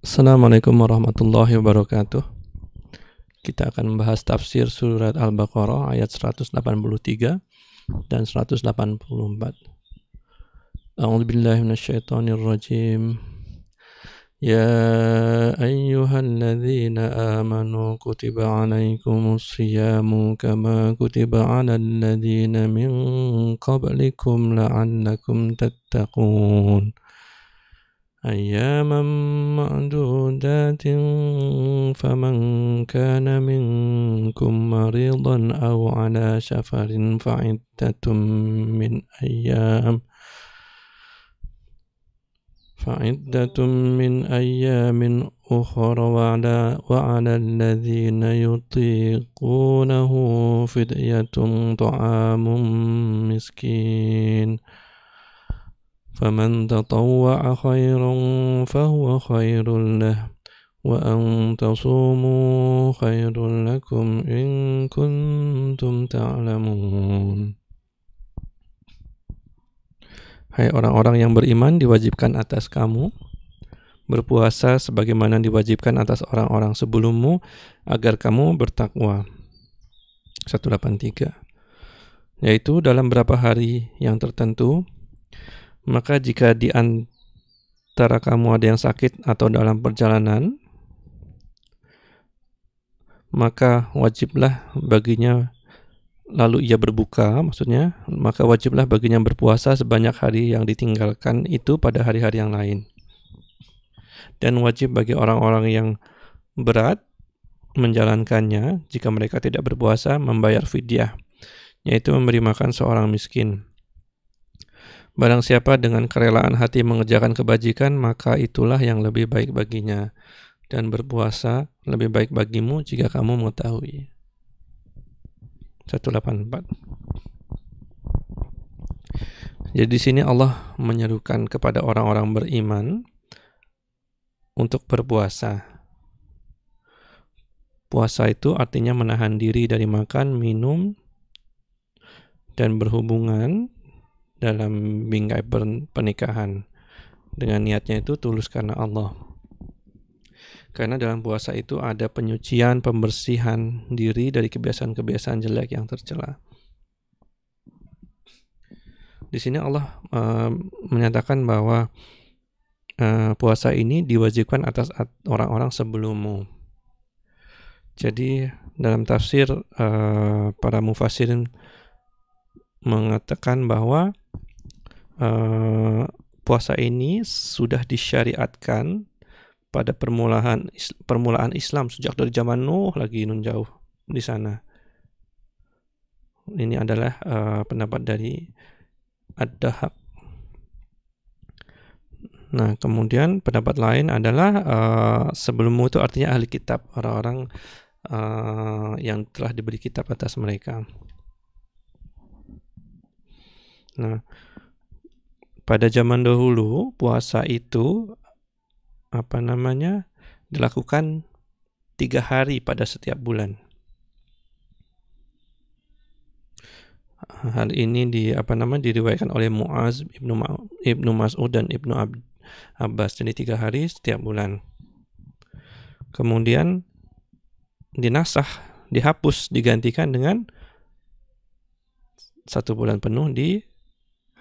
Assalamualaikum warahmatullahi wabarakatuh. Kita akan membahas tafsir surat Al-Baqarah ayat 183 dan 184. A'udzubillahi minasyaitonir rajim. Ya ayyuhalladzina amanu kutiba alaikumus siyamu kama kutiba alal ladzina min qablikum la'allakum tattaqun. أياما معدودات فمن كان منكم مريضا أو على سفر فعدة من أيام أخر وعلى الذين يطيقونه فدية طعام مسكين فمن تطوع خيرا فهو خير له وأن تصوموا خير لكم إن كنتم تعلمون. Hai orang-orang yang beriman, diwajibkan atas kamu berpuasa sebagaimana diwajibkan atas orang-orang sebelummu agar kamu bertakwa. 183. Yaitu dalam beberapa hari yang tertentu. Maka jika di antara kamu ada yang sakit atau dalam perjalanan, maka wajiblah baginya, lalu ia berbuka, maka wajiblah baginya berpuasa sebanyak hari yang ditinggalkan itu pada hari-hari yang lain. Dan wajib bagi orang-orang yang berat menjalankannya, jika mereka tidak berpuasa, membayar fidyah, yaitu memberi makan seorang miskin. Barang siapa dengan kerelaan hati mengerjakan kebajikan, maka itulah yang lebih baik baginya. Dan berpuasa lebih baik bagimu jika kamu mengetahui. 184. Jadi di sini Allah menyerukan kepada orang-orang beriman untuk berpuasa. Puasa itu artinya menahan diri dari makan, minum, dan berhubungan dalam bingkai pernikahan. Dengan niatnya itu tulus karena Allah. Karena dalam puasa itu ada penyucian, pembersihan diri dari kebiasaan-kebiasaan jelek yang tercela. Di sini Allah menyatakan bahwa puasa ini diwajibkan atas orang-orang sebelummu. Jadi dalam tafsir para mufassirin mengatakan bahwa puasa ini sudah disyariatkan pada permulaan Islam sejak dari zaman Nuh lagi nun jauh di sana. Ini adalah pendapat dari Ad-Dahab. Nah, kemudian pendapat lain adalah sebelummu itu artinya ahli kitab, orang-orang yang telah diberi kitab atas mereka. Nah, pada zaman dahulu puasa itu dilakukan 3 hari pada setiap bulan. Hal ini diriwayatkan oleh Muaz, Ibnu Mas'ud dan Ibnu Abbas. Jadi 3 hari setiap bulan. Kemudian dihapus, digantikan dengan 1 bulan penuh di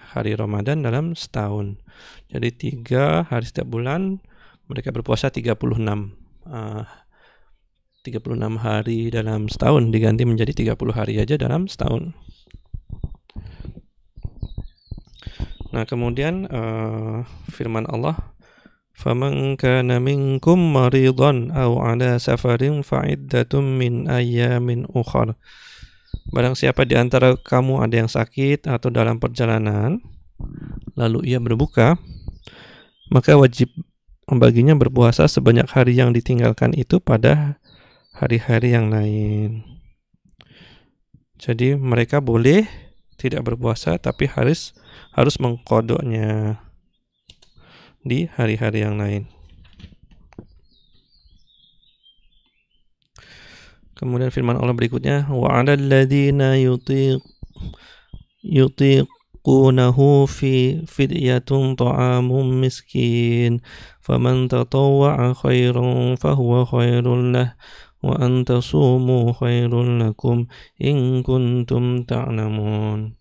hari Ramadan dalam setahun. Jadi 3 hari setiap bulan mereka berpuasa 36 hari dalam setahun, diganti menjadi 30 hari aja dalam setahun. Nah, kemudian firman Allah, "Faman kana minkum maridan aw ala safarin fa'iddatun min ayyamin ukhra." Barang siapa di antara kamu ada yang sakit atau dalam perjalanan, lalu ia berbuka, maka wajib baginya berpuasa sebanyak hari yang ditinggalkan itu pada hari-hari yang lain. Jadi mereka boleh tidak berpuasa, tapi harus mengqadanya di hari-hari yang lain. Kemudian firman Allah berikutnya, wa 'alal ladzina yutiqunahu يطيقونه فدية طعام مسكين فمن تطوع خيرا فهو خير له وأن تصوموا خير لكم إن كنتم تعلمون.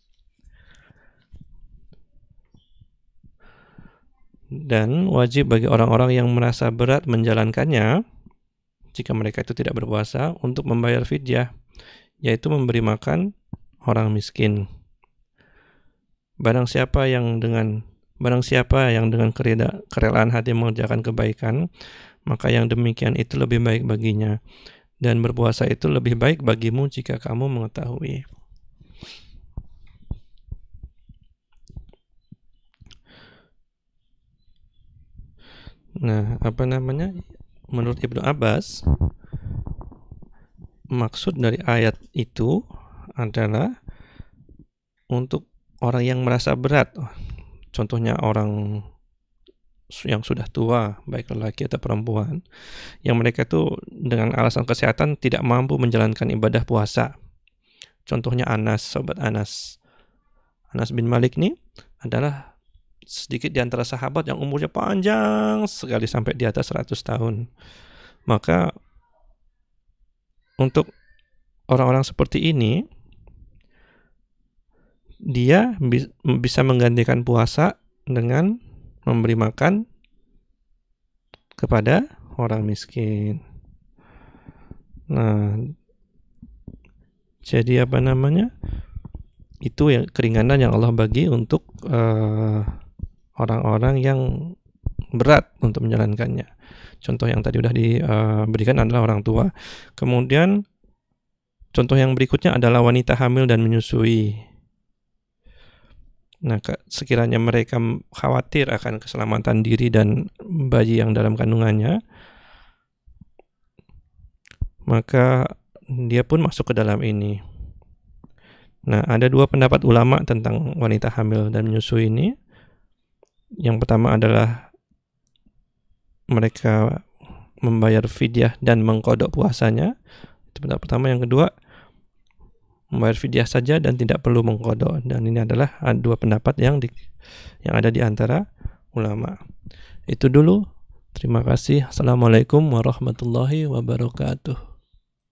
Dan wajib bagi orang-orang yang merasa berat menjalankannya, jika mereka itu tidak berpuasa, untuk membayar fidyah, yaitu memberi makan orang miskin. Barang siapa yang dengan kerelaan hati mengerjakan kebaikan, maka yang demikian itu lebih baik baginya, dan berpuasa itu lebih baik bagimu jika kamu mengetahui. Nah, menurut Ibnu Abbas, maksud dari ayat itu adalah untuk orang yang merasa berat. Contohnya orang yang sudah tua, baik lelaki atau perempuan, yang mereka itu dengan alasan kesehatan tidak mampu menjalankan ibadah puasa. Contohnya sahabat Anas bin Malik ini adalah sedikit di antara sahabat yang umurnya panjang sekali sampai di atas 100 tahun. Maka untuk orang-orang seperti ini, dia bisa menggantikan puasa dengan memberi makan kepada orang miskin. Nah, jadi itu yang keringanan yang Allah bagi untuk orang-orang yang berat untuk menjalankannya. Contoh yang tadi sudah diberikan adalah orang tua. Kemudian contoh yang berikutnya adalah wanita hamil dan menyusui. Nah, sekiranya mereka khawatir akan keselamatan diri dan bayi yang dalam kandungannya, maka dia pun masuk ke dalam ini. Nah, ada dua pendapat ulama tentang wanita hamil dan menyusui ini. Yang pertama adalah mereka membayar fidyah dan mengqadha puasanya. Itu pendapat pertama. Yang kedua, membayar fidyah saja dan tidak perlu mengqadha. Dan ini adalah dua pendapat yang ada di antara ulama. Itu dulu. Terima kasih. Assalamualaikum warahmatullahi wabarakatuh.